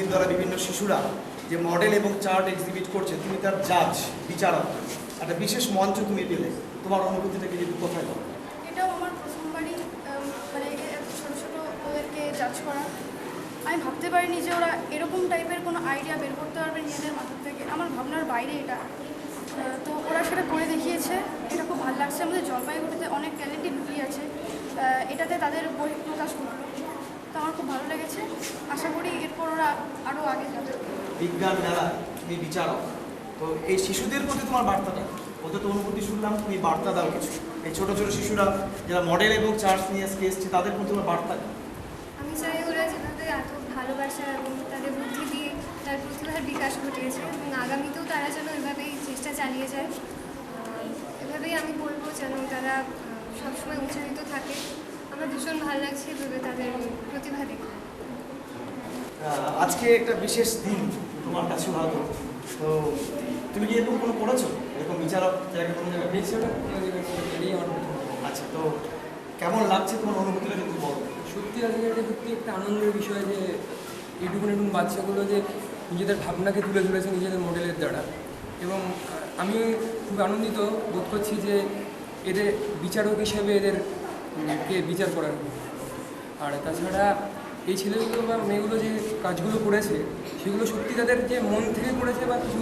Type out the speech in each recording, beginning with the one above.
School দ্বারা বিভিন্ন শিশুরা যে মডেল এবং চার্ট এক্সিবিট করছে, তুমি তার জাজ, বিচারক, একটা বিশেষ মঞ্চ তুমি পেলে, তোমার অনুভূতিটাকে যদি কোথায় বলো? এটাও আমার প্রথমবারই, মানে ছোটো ছোটো ওদেরকে জাজ করা। আমি ভাবতে পারিনি যে ওরা এরকম টাইপের কোনো আইডিয়া বের করতে পারবে নিজেদের মাথার থেকে, আমার ভাবনার বাইরে এটা। তো ওরা সেটা করে দেখিয়েছে, এটা খুব ভালো লাগছে। আমাদের জলপাইগুড়িতে অনেক ট্যালেন্টই লুকিয়ে আছে, এটাতে তাদের বহিঃপ্রকাশ ঘটলো, তো আমার খুব ভালো লেগেছে। আশা করি এরপর ওরা আরও আগে যাবে। বিজ্ঞান মেলা, তুমি বিচারক, তো এই শিশুদের প্রতি তোমার বার্তাটা, ওদের তো অনুভূতি শুনলাম, তুমি বার্তা দাও কিছু। এই ছোটো ছোটো শিশুরা যারা মডেল এবং চার্ট নিয়ে আজকে এসছে, তাদের প্রতি তোমার বার্তা? আমি চাই ওরা যেভাবে এত ভালোবাসা এবং তাদের বুদ্ধি দিয়ে তার প্রতিভার বিকাশ ঘটিয়েছে, এবং আগামীতেও তারা যেন এভাবেই চেষ্টা চালিয়ে যায়। এভাবেই আমি বলবো যেন তারা সবসময় উচ্চারিত থাকে। আমার ভীষণ ভালো লাগছে এভাবে তাদের প্রতিভা দেখে। আজকে একটা বিশেষ দিন তোমার কাছে হয়তো, তো তুমি কি এরকম কোনো পড়েছো, এরকম বিচারক জায়গায় কোনো জায়গায় পেয়েছো? আচ্ছা, তো কেমন লাগছে তোমার অনুভূতিটা যদি বলো? সত্যি আজকে এটা সত্যি একটা আনন্দের বিষয় যে এইটুকুন বাচ্চাগুলো যে নিজেদের ভাবনাকে তুলে ধরেছে নিজেদের মডেলের দ্বারা, এবং আমি খুব আনন্দিত বোধ করছি যে এদের বিচারক হিসেবে এদেরকে বিচার করার। আর তাছাড়া এই ছেলেগুলো বা মেয়েগুলো যে কাজগুলো করেছে সেগুলো সত্যি তাদের যে মন থেকে করেছে, বা কিছু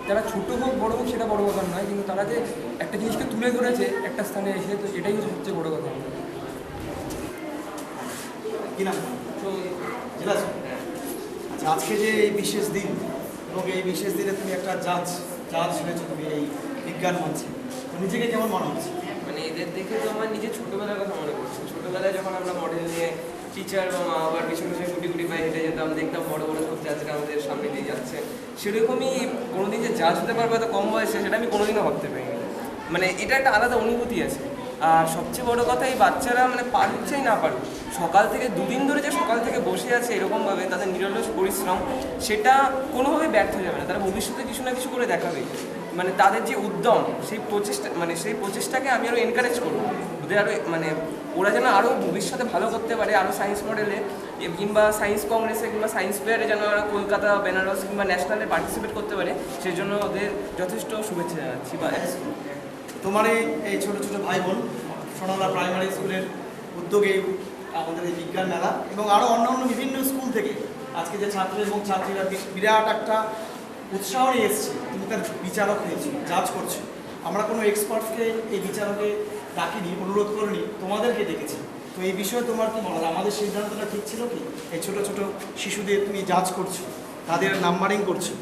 তারা ছোটো হোক বড়ো হোক সেটা বড় কথা নয়, কিন্তু তারা যে একটা জিনিসকে তুলে ধরেছে একটা স্থানে এসে, তো এটাই হচ্ছে সবচেয়ে বড়ো কথা। কি নাম? জেলা। আচ্ছা, আজকে যে এই বিশেষ দিন, এবং এই বিশেষ দিনে তুমি একটা জাজ হয়েছো তুমি এই বিজ্ঞান মঞ্চে, তো নিজেকে কেমন মনে হচ্ছে? মানে এদের দেখে তো আমার নিজের ছোটোবেলার কথা মনে পড়ছে। ছোটোবেলায় যখন আমরা মডেল নিয়ে টিচার বা মা বাবার পিছনে পিছনে গুটি গুটি পায়ে হেঁটে যেতাম, দেখতাম বড় বড় সত্যি আজকে আমাদের সামনে দিয়ে যাচ্ছে, সেরকমই কোনোদিন যে জাজ হতে পারবে এত কম বয়সে, সেটা আমি কোনোদিনও ভাবতে পারিনি। মানে এটা একটা আলাদা অনুভূতি আছে। আর সবচেয়ে বড় কথা, এই বাচ্চারা মানে পারুক চাই না পারুক, সকাল থেকে দুদিন ধরে যে সকাল থেকে বসে আছে এরকমভাবে তাদের নিরলস পরিশ্রম, সেটা কোনোভাবে ব্যর্থ যাবে না। তারা ভবিষ্যতে কিছু না কিছু করে দেখাবে। মানে তাদের যে উদ্যম, সেই প্রচেষ্টাকে আমি আরও এনকারেজ করবো। ওদের আরও মানে ওরা যেন আরও ভবিষ্যতে ভালো করতে পারে, আরও সায়েন্স মডেলে কিংবা সায়েন্স কংগ্রেসে কিংবা সায়েন্স ফেয়ারে যেন ওরা কলকাতা, বেনারস কিংবা ন্যাশনালে পার্টিসিপেট করতে পারে, সেই জন্য ওদের যথেষ্ট শুভেচ্ছা জানাচ্ছি। বা তোমার এই ছোটো ছোটো ভাই বোন সোনালা প্রাইমারি স্কুলের উদ্যোগে আমাদের এই বিজ্ঞান মেলা এবং আরও অন্যান্য বিভিন্ন স্কুল থেকে আজকে যে ছাত্র এবং ছাত্রীরা বিরাট একটা উৎসাহ নিয়ে এসছে, তুমি তার বিচারক হয়েছো, জাজ করছো। আমরা কোনো এক্সপার্টকে এই বিচারকে ডাকিনি, অনুরোধ করিনি, তোমাদেরকে ডেকেছি। তো এই বিষয়ে তোমার কি মনে হয়, আমাদের সিদ্ধান্তটা ঠিক ছিল কি? এই ছোটো ছোটো শিশুদের তুমি জাজ করছো, তাদের নাম্বারিং করছো,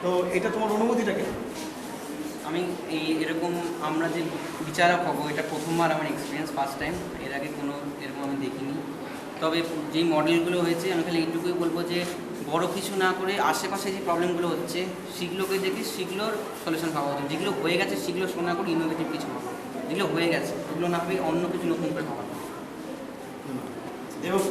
তো এটা তোমার অনুমতিটা কেন? আমি এরকম আমরা যে বিচারক হবো, এটা প্রথমবার আমার এক্সপিরিয়েন্স, ফার্স্ট টাইম। এর আগে কোনো এরকম আমি দেখিনি। তবে যেই মডেলগুলো হয়েছে, আমি খালি এইটুকুই বলবো যে বড় কিছু না করে আশেপাশে যে প্রবলেমগুলো হচ্ছে সেগুলোকে দেখে সেগুলোর সলিউশন পাওয়া হতো। যেগুলো হয়ে গেছে সেগুলো শোনা করে ইনোভেটিভ কিছু হবে, যেগুলো হয়ে গেছে ওগুলো না পেয়ে অন্য কিছু নতুন করে পাওয়া। এবং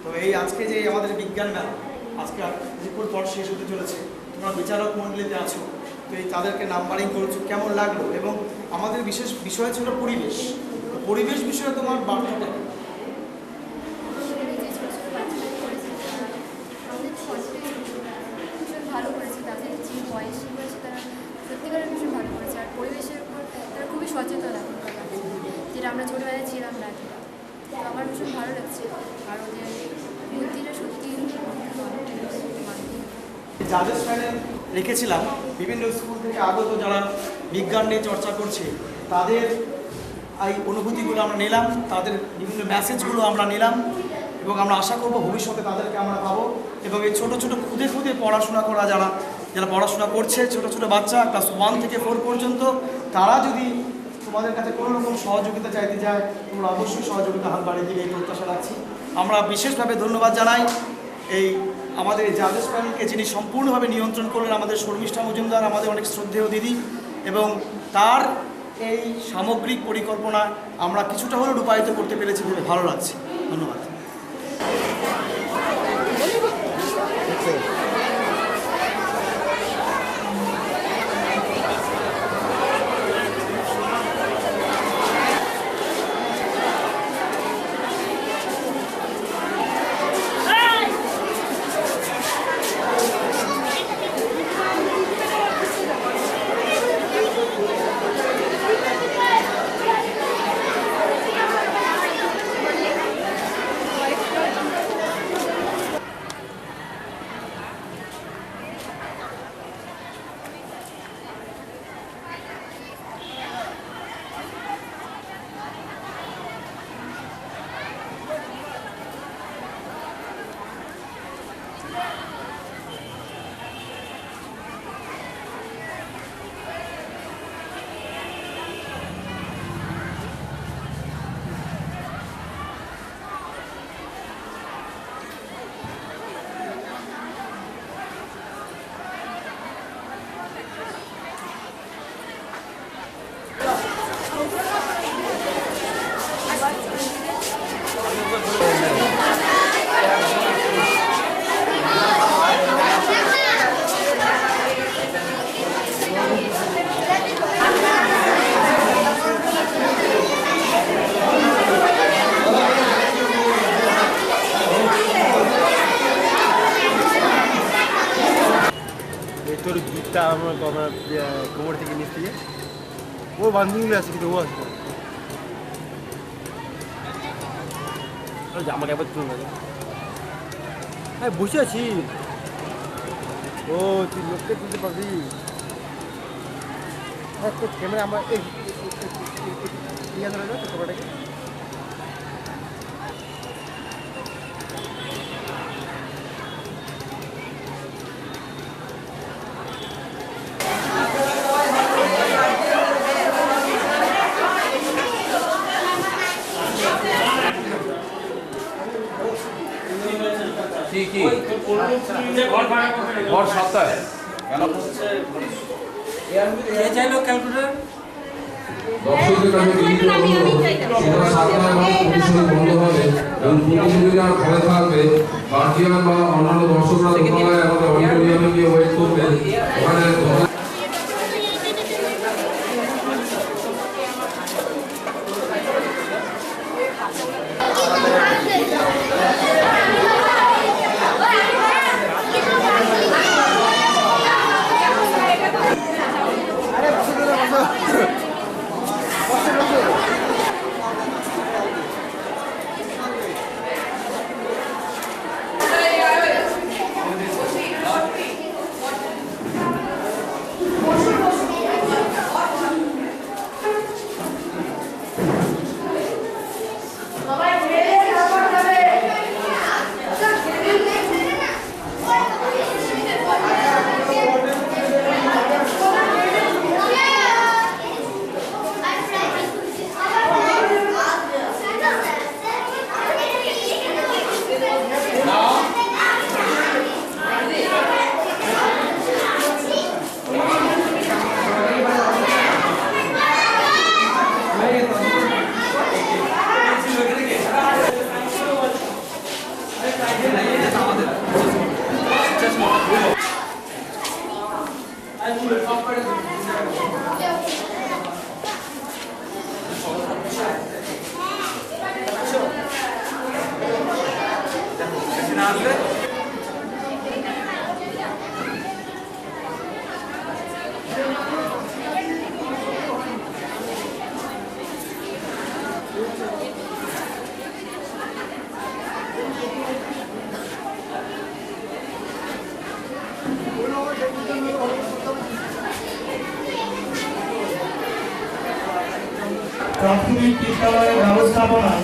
তো এই আজকে যে আমাদের বিজ্ঞান মেলা আজকে কিছুক্ষণ পর শেষ হতে চলেছে, তোমরা বিচারক মণ্ডলীতে আছো, তো এই তাদেরকে নাম্বারিং করেছো, কেমন লাগলো? এবং আমাদের বিশেষ বিষয় ছিল পরিবেশ, তো পরিবেশ বিষয়ে তোমার বার্তাটা? ভীষণ ভালো করেছে, তাদের যে বয়সী বয়সে তারা সত্যিকারের ভীষণ ভালো করেছে। আর পরিবেশের উপর তারা খুবই সচেতন এখনকার, যেটা আমরা ছোটোবেলায় ছিলাম না। তো আমার ভীষণ ভালো লাগছে, আর ওদের বুদ্ধিটা সত্যি জাজেস প্যানেল রেখেছিলাম বিভিন্ন স্কুল থেকে আগত যারা বিজ্ঞান নিয়ে চর্চা করছে, তাদের এই অনুভূতিগুলো আমরা নিলাম, তাদের বিভিন্ন মেসেজগুলো আমরা নিলাম, এবং আমরা আশা করব ভবিষ্যতে তাদেরকে আমরা পাবো। এবং এই ছোটো ছোটো খুদে খুদে পড়াশোনা করা যারা পড়াশোনা করছে, ছোটো ছোটো বাচ্চা ক্লাস 1 থেকে 4 পর্যন্ত, তারা যদি তোমাদের কাছে কোনো রকম সহযোগিতা চাইতে যায়, তোমরা অবশ্যই সহযোগিতা হাত বাড়িয়ে দিবে, এই প্রত্যাশা রাখছি। আমরা বিশেষভাবে ধন্যবাদ জানাই এই আমাদের এই জাজেস প্যানেলকে, যিনি সম্পূর্ণভাবে নিয়ন্ত্রণ করলেন, আমাদের শর্মিষ্ঠা মজুমদার, আমাদের অনেক শ্রদ্ধেয় দিদি, এবং তার এই সামগ্রিক পরিকল্পনা আমরা কিছুটা হলেও রূপায়িত করতে পেরেছি বলে ভালো লাগছে। ধন্যবাদ। তোর গিটটা আমার কোমর থেকে নিচ থেকে ও বান্ধবী আছে কিন্তু ও আসবে জামা কাপড় তুলে লাগে হ্যাঁ বসে আছি ও তুই লোককে তুলতে পারবি হ্যাঁ তোর ক্যামেরা আমার ইয়ে ধরে যাবে ক্যামেরাটাকে ভর সপ্তাহে দর্শকদের কাছে বিনীত অনুরোধ সকাল 7টায় আমার প্রতিষ্ঠান বন্ধ হবে এবং প্রতিযোগিতা ঘরে থাকবে গার্জিয়ান বা অন্যান্য দর্শকরা দোতলায় আমাদের অডিটোরিয়ামে গিয়ে ওয়েট করবেন ওখানে প্রাথমিক বিদ্যালয়ের ব্যবস্থাপনায়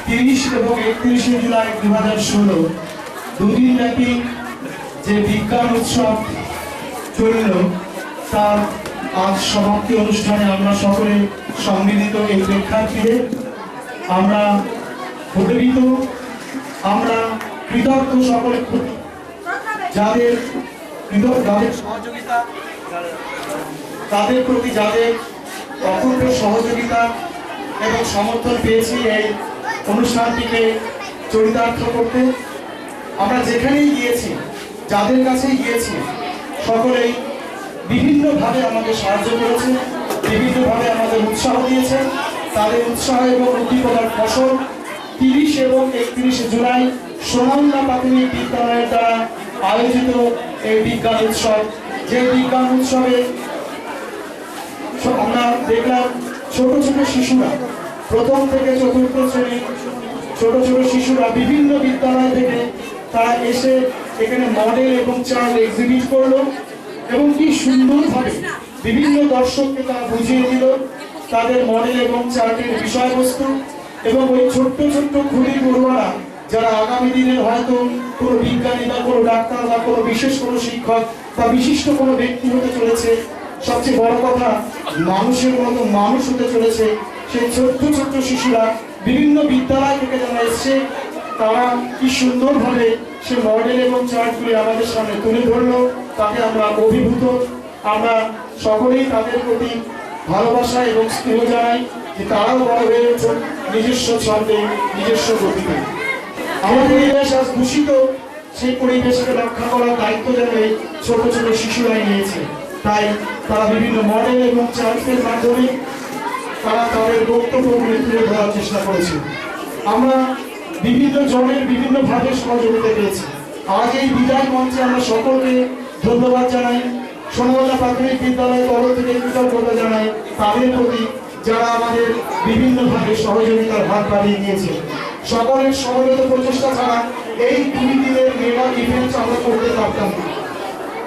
30 এবং 31শে জুলাই 2016 দুদিন ব্যাপী যে বিজ্ঞান উৎসব চলল তার আজ সমাপ্তি অনুষ্ঠানে আমরা সকলে সম্মিলিত এই প্রেক্ষাগৃহে আমরা গর্বিত, আমরা কৃতজ্ঞ সকলে যাদের সহযোগিতা তাদের প্রতি যাদের অকুণ্ঠ সহযোগিতা এবং সমর্থন পেয়েছি এই অনুষ্ঠানটিকে চরিতার্থ করতে। আমরা যেখানেই গিয়েছি, যাদের কাছেই গিয়েছি, সকলেই বিভিন্নভাবে আমাদের সাহায্য করেছে, বিভিন্নভাবে আমাদের উৎসাহ দিয়েছে। তাদের উৎসাহ এবং উদ্দীপনার ফসল 30 এবং 31শে জুলাই সোনামুড়া প্রাথমিক বিদ্যালয়ের দ্বারা আয়োজিত এই বিজ্ঞান উৎসব। যে বিজ্ঞান উৎসবে আমরা দেখলাম ছোট ছোট শিশুরা, প্রথম থেকে চতুর্থ শ্রেণীর ছোট ছোট শিশুরা বিভিন্ন বিদ্যালয় থেকে তারা এসে এখানে মডেল এবং চার্ট এক্সিবিট করলো এবং কি সুন্দরভাবে বিভিন্ন দর্শককে তারা বুঝিয়ে দিল তাদের মডেল এবং চার্টের বিষয়বস্তু। এবং ওই ছোট্ট ছোট্ট খুলি পড়ুয়ারা যারা আগামী দিনে হয়তো কোনো বিজ্ঞানী বা কোনো ডাক্তার বা কোনো বিশেষ কোনো শিক্ষক বা বিশিষ্ট কোনো ব্যক্তি হতে চলেছে, সবচেয়ে বড় কথা মানুষের মতো মানুষ হতে চলেছে, সেই ছোট্ট ছোট্ট শিশুরা বিভিন্ন বিদ্যালয় থেকে যারা এসছে তারা কি সুন্দরভাবে সে মডেল এবং চার্টগুলি আমাদের সামনে তুলে ধরলো। তাতে আমরা অভিভূত। আমরা সকলেই তাদের প্রতি ভালোবাসা এবং স্নেহ জানাই যে তারাও বড় হয়ে উঠুন নিজস্ব ছন্দে, নিজস্ব গতিতে। আমাদের পরিবেশ আজ দূষিত, সেই পরিবেশকে রক্ষা করার দায়িত্ব যেন এই ছোট ছোট শিশুরাই নিয়েছে। তাই তারা বিভিন্ন মডেল এবং চার্টের মাধ্যমে তারা তাদের বক্তব্যগুলি তুলে ধরার চেষ্টা করেছে। আমরা বিভিন্ন জনের বিভিন্নভাবে সহযোগিতা পেয়েছি। আজ এই বিদায় মঞ্চে আমরা সকলকে ধন্যবাদ জানাই। সোনামুল্লা প্রাথমিক বিদ্যালয়ের তরফ থেকে কৃতজ্ঞতা জানাই তাদের প্রতি যারা আমাদের বিভিন্নভাবে সহযোগিতার হাত বাড়িয়ে দিয়েছে। সকলের সমবেত প্রচেষ্টা ছাড়া এই 2 দিনের মেগা ইভেন্ট আমরা করতে পারতাম না।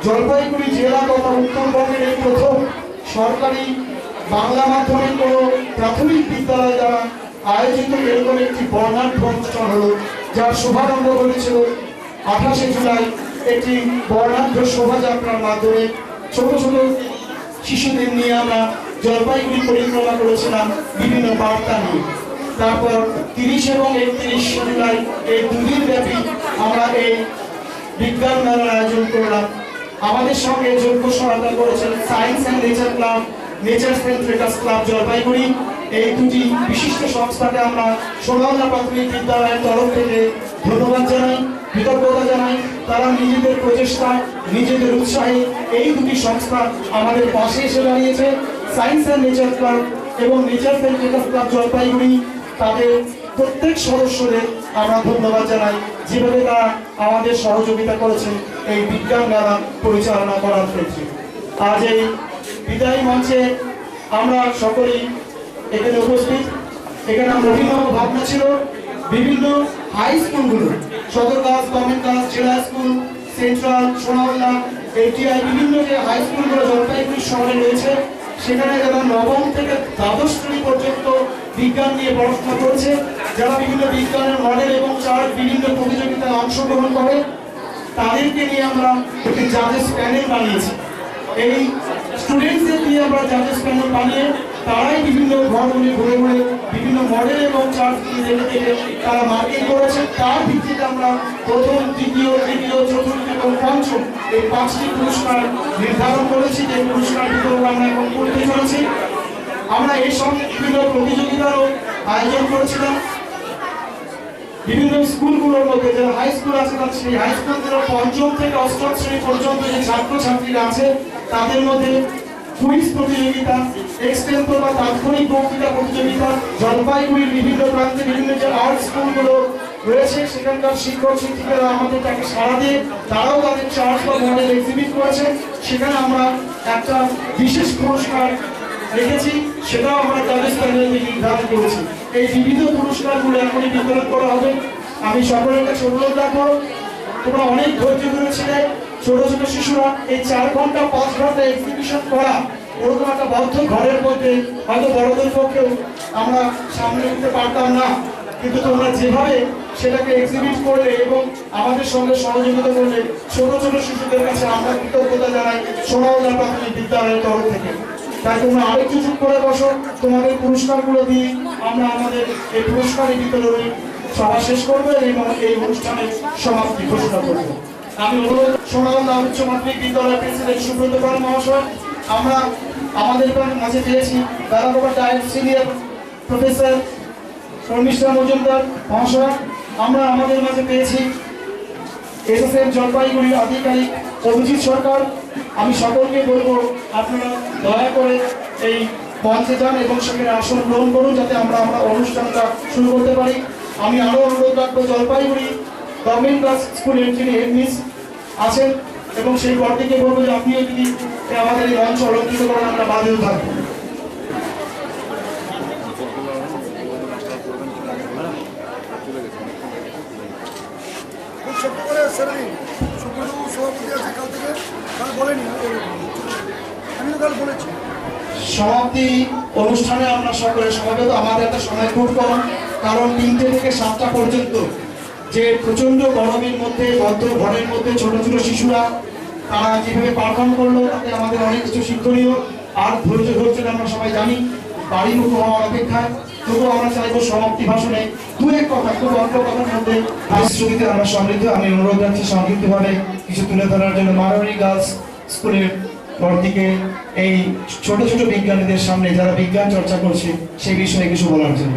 জলপাইগুড়ি জেলা তথা উত্তরবঙ্গের এই প্রথম সরকারি বাংলা মাধ্যমের কোনো প্রাথমিক বিদ্যালয় দ্বারা আয়োজিত এরকম একটি বর্ণাঢ্য অনুষ্ঠান হলো, যার শুভারম্ভ করেছিল 28শে জুলাই একটি বর্ণাঢ্য শোভাযাত্রার মাধ্যমে। ছোট ছোট শিশুদের নিয়ে আমরা জলপাইগুড়ি পরিক্রমা করেছিলাম বিভিন্ন বার্তা নিয়ে। তারপর 30 এবং 31 জুলাই এই 2 দিন ব্যাপী আমরা এই বিজ্ঞান মেলার আয়োজন করলাম। আমাদের সঙ্গে যোগ্য সহায়তা করেছেন science and nature club, nature সেন্ট্রেটাস ক্লাব জলপাইগুড়ি। এই 2টি বিশিষ্ট সংস্থাকে আমরা সোনামুল্লা প্রাথমিক বিদ্যালয়ের তরফ থেকে ধন্যবাদ জানাই, কৃতজ্ঞতা জানাই। তারা নিজেদের প্রচেষ্টা, নিজেদের উৎসাহে এই 2টি সংস্থা আমাদের পাশে এসে দাঁড়িয়েছে। সায়েন্স অ্যান্ড নেচার ক্লাব এবং নেচার সেন্ট্রেটাস ক্লাব জলপাইগুড়ি, তাদের প্রত্যেক সদস্যদের আমরা ধন্যবাদ জানাই, যেভাবে তারা আমাদের সহযোগিতা করেছেন এই বিজ্ঞান মেলা পরিচালনা করার ক্ষেত্রে। আজ এই বিদায় মঞ্চে আমরা সকলেই এখানে উপস্থিত। এখানে আমার অভিনব ভাবনা ছিল বিভিন্ন হাই স্কুলগুলো, সদরঘাট, গভর্নমেন্ট জেলা স্কুল, সেন্ট্রাল, সোনামুল্লা, এটিআই, বিভিন্ন যে হাই স্কুলগুলো জলপাইগুড়ি শহরে রয়েছে, সেখানে যারা নবম থেকে দ্বাদশ শ্রেণী পর্যন্ত বিজ্ঞান নিয়ে পড়াশোনা করেছে, যারা বিভিন্ন বিজ্ঞানের মডেল এবং চার্ট বিভিন্ন প্রতিযোগিতায় অংশগ্রহণ করে, তাদেরকে নিয়ে আমরা একটি জাজেস প্যানেল বানিয়েছি। এই স্টুডেন্টসদের নিয়ে আমরা জাজেস প্যানেল বানিয়ে তারাই বিভিন্ন ঘরগুলি ঘুরে ঘুরে বিভিন্ন মডেল এবং চার্টগুলি দেখে দেখে তারা মার্কিং করেছে। তার ভিত্তিতে আমরা প্রথম, দ্বিতীয়, তৃতীয়, চতুর্থ এবং পঞ্চম এই 5টি পুরস্কার নির্ধারণ করেছি, যে পুরস্কার বিতরণ আমরা এখন করতে চলেছি। আমরা এর সঙ্গে বিভিন্ন প্রতিযোগিতারও আয়োজন করেছিলাম। বিভিন্ন স্কুলগুলোর মধ্যে যারা হাই স্কুল আছে, সেই হাই স্কুল থেকে 5ম থেকে 8ম শ্রেণী পর্যন্ত যে ছাত্রছাত্রীরা আছে, তাদের মধ্যে কুইজ প্রতিযোগিতা, এক্সটেম্পোর বা তাৎক্ষণিক বক্তৃতা প্রতিযোগিতা, জলপাইগুড়ির বিভিন্ন প্রান্তে বিভিন্ন যে আর্ট স্কুলগুলো রয়েছে, সেখানকার শিক্ষক শিক্ষিকারা আমাদের তাকে সাড়া দিয়ে তারাও তাদের চার্ট বা মডেল এক্সিবিট করেছে। সেখানে আমরা একটা বিশেষ পুরস্কার রেখেছি, সেটাও আমরা জাজেস প্যানেল থেকে নির্ধারণ করেছি। এই বিবিধ পুরস্কারগুলো এখনই বিতরণ করা হবে। আমি সকলের কাছে অনুরোধ রাখবো, তোমরা অনেক ধৈর্য ধরেছিলে। ছোট ছোট শিশুরা এই 4 ঘন্টা 5 ঘন্টা এক্সিবিশন করা ওরকম একটা বদ্ধ ঘরের মধ্যে হয়তো বড়দের পক্ষেও আমরা সামনে নিতে পারতাম না, কিন্তু তোমরা যেভাবে সেটাকে এক্সিবিট করলে এবং আমাদের সঙ্গে সহযোগিতা করলে, ছোট ছোট শিশুদের কাছে আমরা কৃতজ্ঞতা জানাই সোনামুল্লা প্রাথমিক বিদ্যালয়ের তরফ থেকে। তাই তোমরা আরেকটু চুপ করে বসো, তোমাদের পুরস্কারগুলো দিয়ে আমরা আমাদের এই পুরস্কারের বিতরণী সভা শেষ করবো এবং এই অনুষ্ঠানের সমাপ্তি ঘোষণা করবো। আমি অনুরোধ সোনামুল্লা উচ্চ মাধ্যমিক বিদ্যালয়ের প্রেসিডেন্ট সুব্রত পাল মহাশয়, আমরা আমাদের মাঝে পেয়েছি বেলাগোবা diet senior professor Sharmistha Majumdar মহাশয়, আমরা আমাদের মাঝে পেয়েছি এসএসএম জলপাইগুড়ির আধিকারিক অভিজিৎ সরকার। আমি সকলকে বলবো, আপনারা দয়া করে এই মঞ্চে যান এবং সেখানে আসন গ্রহণ করুন, যাতে আমরা অনুষ্ঠানটা শুরু করতে পারি। আমি আরও অনুরোধ রাখবো, জলপাইগুড়ি গভর্নমেন্ট গার্লস স্কুলের যিনি হেডমিস আছেন এবং সেই বর্দিকে বলবো যে আপনিও যদি আমাদের এই মঞ্চ অলঙ্কৃত করেন, আমরা বাদেও থাকবো। সমাপ্তি অনুষ্ঠানে আমরা সকলে সমবেত। আমাদের একটা সময় খুব কম, কারণ 3টে থেকে 7টা পর্যন্ত যে প্রচন্ড গরমের মধ্যে বদ্ধ ঘরের মধ্যে ছোট ছোট শিশুরা তারা যেভাবে পারফর্ম করলো, তাতে আমাদের অনেক কিছু শিক্ষণীয়। আর ধৈর্য ধরছেন আমরা সবাই জানি, বাড়িমুখ হওয়ার অপেক্ষায়। তবুও আমরা চাইবো সমাপ্তি ভাষণে 2-1 কথা, খুব অল্প কথার মধ্যে শ্রুতিতে আমরা সমৃদ্ধ। আমি অনুরোধ রাখছি সংক্ষিপ্তভাবে কিছু তুলে ধরার জন্য মারোয়ারি গার্লস স্কুলের বর্দিকে এই ছোট ছোট বিজ্ঞানীদের সামনে যারা বিজ্ঞান চর্চা করছে সেই বিষয়ে কিছু বলার জন্য।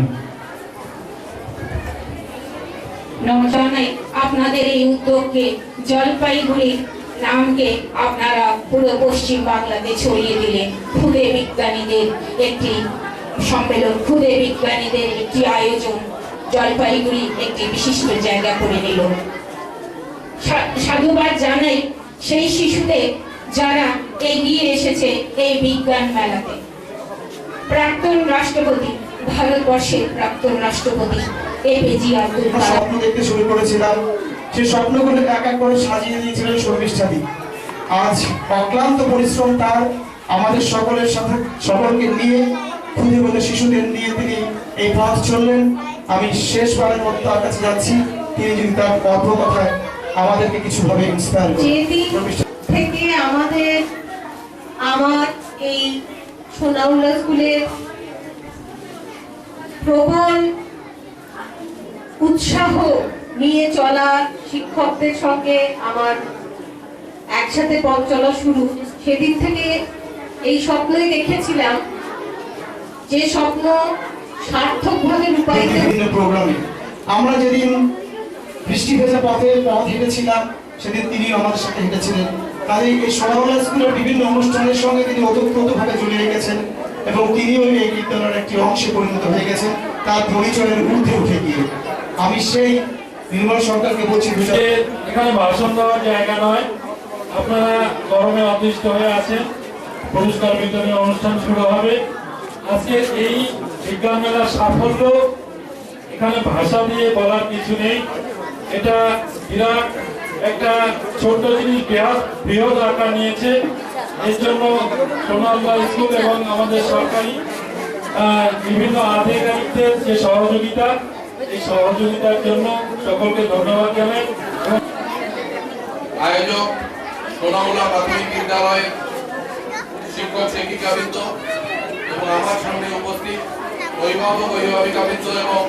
নমস্কার। আপনাদের এই উদ্যোগকে, জলপাইগুড়ি নামকে আপনারা পুরো পশ্চিম বাংলাতে ছড়িয়ে দিলেন। ক্ষুদে বিজ্ঞানীদের একটি সম্মেলন, ক্ষুদে বিজ্ঞানীদের একটি আয়োজন জলপাইগুড়ি একটি বিশিষ্ট জায়গা করে নিল। সাধুবাদ জানাই সেই শিশুদের যারা এগিয়ে এসেছে এই বিজ্ঞান মেলাতে। প্রাক্তন রাষ্ট্রপতি, ভারতবর্ষের প্রাক্তন রাষ্ট্রপতি এপিজে আব্দুল কালাম স্বপ্ন দেখতে শুরু করেছিলাম, সেই স্বপ্নগুলো এক এক করে সাজিয়ে দিয়েছিলেন শর্মিষ্ঠাদি। আজ অক্লান্ত পরিশ্রম তার, আমাদের সকলের সাথে সকলকে নিয়ে খুদে বলে শিশুদের নিয়ে তিনি এই পথ চললেন। আমি শেষবারের মতো তার কাছে যাচ্ছি, তিনি যদি তার অল্প কথায় আমাদেরকে কিছুভাবে ইন্সপায়ার যেদিন থেকে আমার এই সোনাউল্লা স্কুলের প্রবল উৎসাহ নিয়ে চলা, শিক্ষকদের সঙ্গে আমার একসাথে পথ চলা শুরু, সেদিন থেকে এই স্বপ্নই দেখেছিলাম যে স্বপ্ন সার্থকভাবে রূপায়িত। বিভিন্ন প্রোগ্রামে আমরা যেদিন বৃষ্টি ভেজা পথে পথ হেঁটেছিলাম, সেদিন তিনি আমাদের সাথে হেঁটেছিলেন। কাজে এই সোনাউল্লা স্কুলের বিভিন্ন অনুষ্ঠানের সঙ্গে তিনি ওতপ্রোতভাবে জড়িয়ে গেছেন এবং তিনিও এই বিদ্যালয়ের একটি অংশে পরিণত হয়ে গেছেন তার পরিচয়ের ঊর্ধ্বে উঠে গিয়ে। আমি সেই নির্মল সরকারকে বলছি, এখানে ভাষণ দেওয়ার জায়গা নয়, আপনারা গরমে অতিষ্ঠ হয়ে আছেন, পুরস্কার বিতরণী অনুষ্ঠান শুরু হবে। আজকে এই বিজ্ঞান মেলার সাফল্য এখানে ভাষা দিয়ে বলার কিছু নেই। এটা বিরাট একটা ছোট জিনিস বৃহৎ আকার নিয়েছে। এর জন্য সোনাউল্লা স্কুল এবং আমাদের সরকারি বিভিন্ন আধিকারিকদের যে সহযোগিতা, এই সহযোগিতার জন্য সকলকে ধন্যবাদ জানাই। আয়োজক সোনাউল্লা প্রাথমিক বিদ্যালয়ের শিক্ষক শিক্ষিকাবৃন্দ এবং আমার সামনে উপস্থিত অভিভাবক অভিভাবিকাবৃন্দ এবং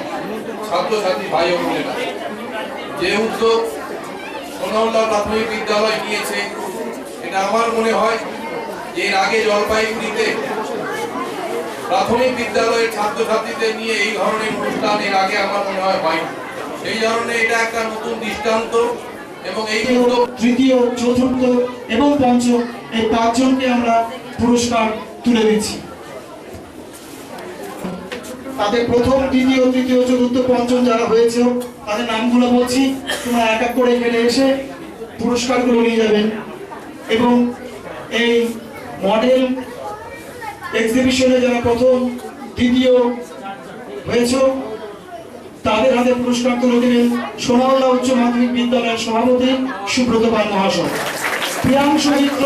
ছাত্রছাত্রী ভাই ও বোনেরা, যে উদ্যোগ সোনাউল্লা প্রাথমিক বিদ্যালয় নিয়েছে, এটা আমার মনে হয় যে এর আগে জলপাইগুড়িতে প্রাথমিক বিদ্যালয়ের ছাত্রছাত্রীদের নিয়ে এই ধরনের অনুষ্ঠান এর আগে আমার মনে হয় হয়নি। সেই কারণে এটা একটা নতুন দৃষ্টান্ত এবং এই উদ্যোগ তৃতীয়, চতুর্থ এবং পঞ্চম এই 5 জনকে আমরা পুরস্কার তুলে দিচ্ছি। তাদের প্রথম, দ্বিতীয়, তৃতীয়, চতুর্থ, পঞ্চম যারা হয়েছে তাদের নামগুলো বলছি, তোমরা এক এক করে এখানে এসে পুরস্কারগুলো নিয়ে যাবেন এবং এই মডেল এক্সিবিশনে যারা প্রথম, দ্বিতীয় হয়েছে তাদের হাতে পুরস্কার তুলে দেবেন সোনাউল্লা উচ্চ মাধ্যমিক বিদ্যালয়ের সভাপতি সুব্রত পাল মহাশয়। প্রিয়াংশু মিত্র,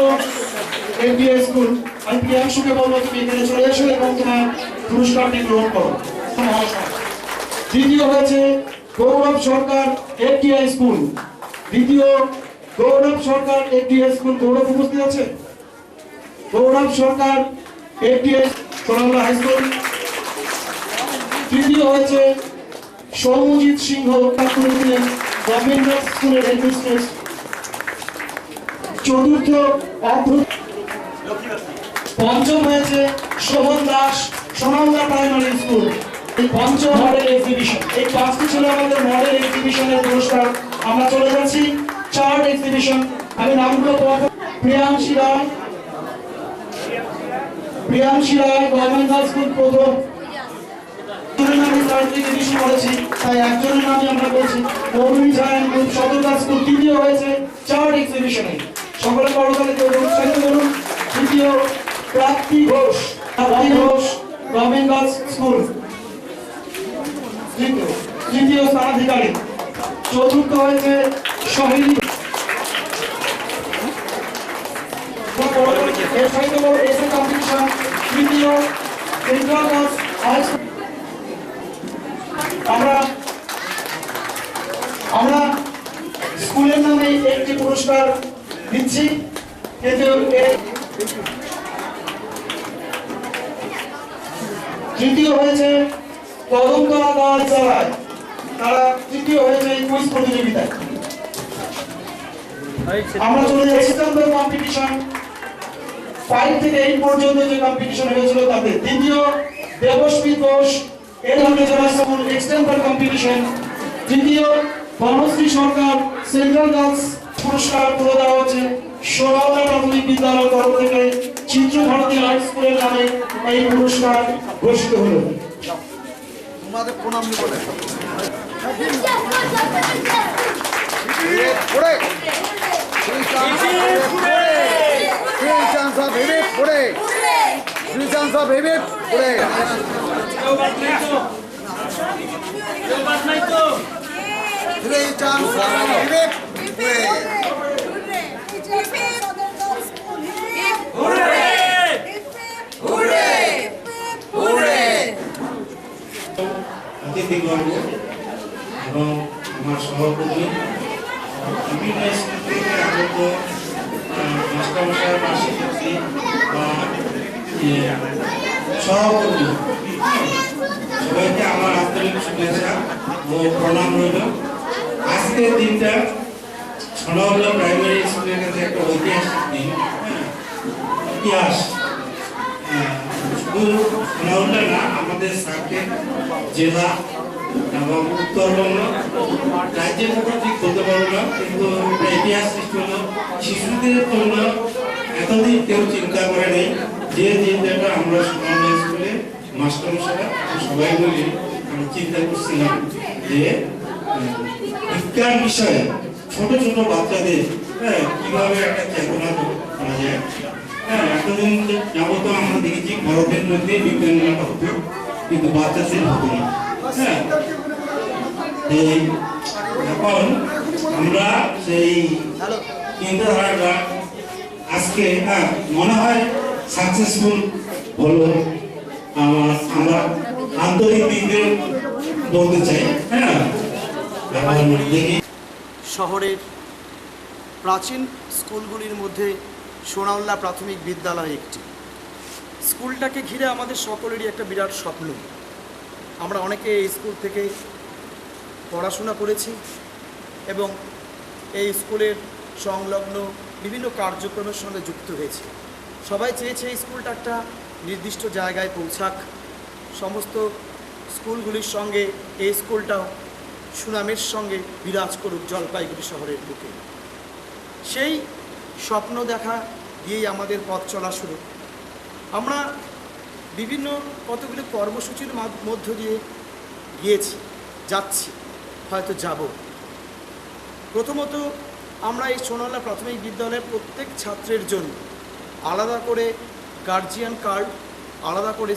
এপিএ স্কুল, আমি প্রিয়াংশুকে বলবো তুমি এখানে চলে এসো এবং তোমার পুরস্কারটি গ্রহণ করো। দ্বিতীয় হয়েছে গৌরব সরকার, এফটিআই স্কুল। দ্বিতীয় গৌরব সরকার, এফটিআই স্কুল। গৌরব উপস্থিত আছে? গৌরব সরকার, এফটিআই সোনাউল্লা হাই স্কুল। তৃতীয় হয়েছে সৌমজিৎ সিংহ, গভর্নমেন্ট স্কুলের হেডমিস্ট্রেস। চতুর্থ পঞ্চম হয়েছে শোভন দাস, সোনাউল্লা প্রাইমারি স্কুল। এই পঞ্চম মডেল এক্সিবিশন, এই 5টি ছিল আমাদের মডেল এক্সিবিশনের পুরস্কার। আমরা চলে যাচ্ছি চার্ট এক্সিবিশন। আমি নামগুলো পড়াবো। প্রিয়াংশী রায়, গভর্নমেন্ট হাই স্কুল প্রথম। তাই একজনের নামে আমরা বলছি। মৌমিনী জায়ান গ্রুপ, সদরঘাট স্কুল তৃতীয় হয়েছে চার্ট এক্সিবিশনে। সকলে করতালি দিয়ে উৎসাহিত করুন। তৃতীয় প্রাপ্তি ঘোষ, গভর্নমেন্ট গার্লস স্কুল তৃতীয় স্থানাধিকারী। চতুর্থ হয়েছে সহিনী কম্পিটিশন, তৃতীয় সেন্ট্রাল গার্লস হাই স্কুল। আমরা স্কুলের নামে একটি পুরস্কার দিচ্ছি, কিন্তু তৃতীয় হয়েছে কদমতলা গার্লস বিদ্যালয়, তারা তৃতীয় হয়েছে এই কুইজ প্রতিযোগিতায়। আমরা চলে যাচ্ছি কম্পিটিশন 5 থেকে 8 পর্যন্ত যে কম্পিটিশন হয়েছিল তাতে। দ্বিতীয় Debashree Ghosh, school extempore competition. তৃতীয় বনশ্রী সরকার, সেন্ট্রাল গার্লস পুরস্কার তুলে দেওয়া হচ্ছে সোনাউল্লা প্রাথমিক বিদ্যালয় তরফ থেকে। চিত্রভারতী আর্ট স্কুলের নামে এই পুরস্কার ঘোষিত হলো। তোমাদের প্রণাম বলে ওরে অতিথিবর্গ এবং আমার সভাপতি বিভিন্ন স্কুল থেকে আগত মাস্টারমশাই বা শিক্ষার্থী বা সভাপতি সবাইকে আমার আন্তরিক শুভেচ্ছা ও প্রণাম রইল। আজকের দিনটা সোনাউল্লা প্রাইমারি স্কুলের কাছে একটা ঐতিহাসিক দিন। ইতিহাস শুধু সোনাউল্লা না, আমাদের সার্কেল জেলা এবং উত্তরবঙ্গ রাজ্যের কথা ঠিক বলতে পারবো না, কিন্তু ইতিহাস সৃষ্টি হলো শিশুদের জন্য। এতদিন কেউ চিন্তা করে নেই যে চিন্তাটা আমরা সোনাউল্লা স্কুলে মাস্টারমশাইরা সবাই মিলে আমি চিন্তা করছিলাম যে বিজ্ঞান বিষয়ে ছোট ছোট বাচ্চাদের কিভাবে একটা চেতনা করা যায়। এতদিন যাবত আমরা দেখেছি বড়দের মধ্যে বিজ্ঞান মেলাটা হতো, কিন্তু বাচ্চাদের হতো না। এখন আমরা সেই চিন্তাধারাটা আজকে মনে হয় সাকসেসফুল হলো। আমরা আন্তরিক দিকে বলতে চাই। শহরের প্রাচীন স্কুলগুলির মধ্যে সোনাউল্লা প্রাথমিক বিদ্যালয় একটি। স্কুলটাকে ঘিরে আমাদের সকলেরই একটা বিরাট স্বপ্ন। আমরা অনেকে এই স্কুল থেকে পড়াশোনা করেছি এবং এই স্কুলের সংলগ্ন বিভিন্ন কার্যক্রমের সঙ্গে যুক্ত হয়েছি। সবাই চেয়েছে এই স্কুলটা একটা নির্দিষ্ট জায়গায় পৌঁছাক, সমস্ত স্কুলগুলির সঙ্গে এই স্কুলটাও সুনামের সঙ্গে বিরাজ করুক জলপাইগুড়ি শহরের বুকে। সেই স্বপ্ন দেখা দিয়েই আমাদের পথ চলা শুরু। আমরা বিভিন্ন কতগুলি কর্মসূচির মধ্য দিয়ে গিয়েছি, যাচ্ছি, হয়তো যাব। প্রথমত আমরা এই সোনাউল্লা প্রাথমিক বিদ্যালয়ের প্রত্যেক ছাত্রের জন্য আলাদা করে গার্জিয়ান কার্ড, আলাদা করে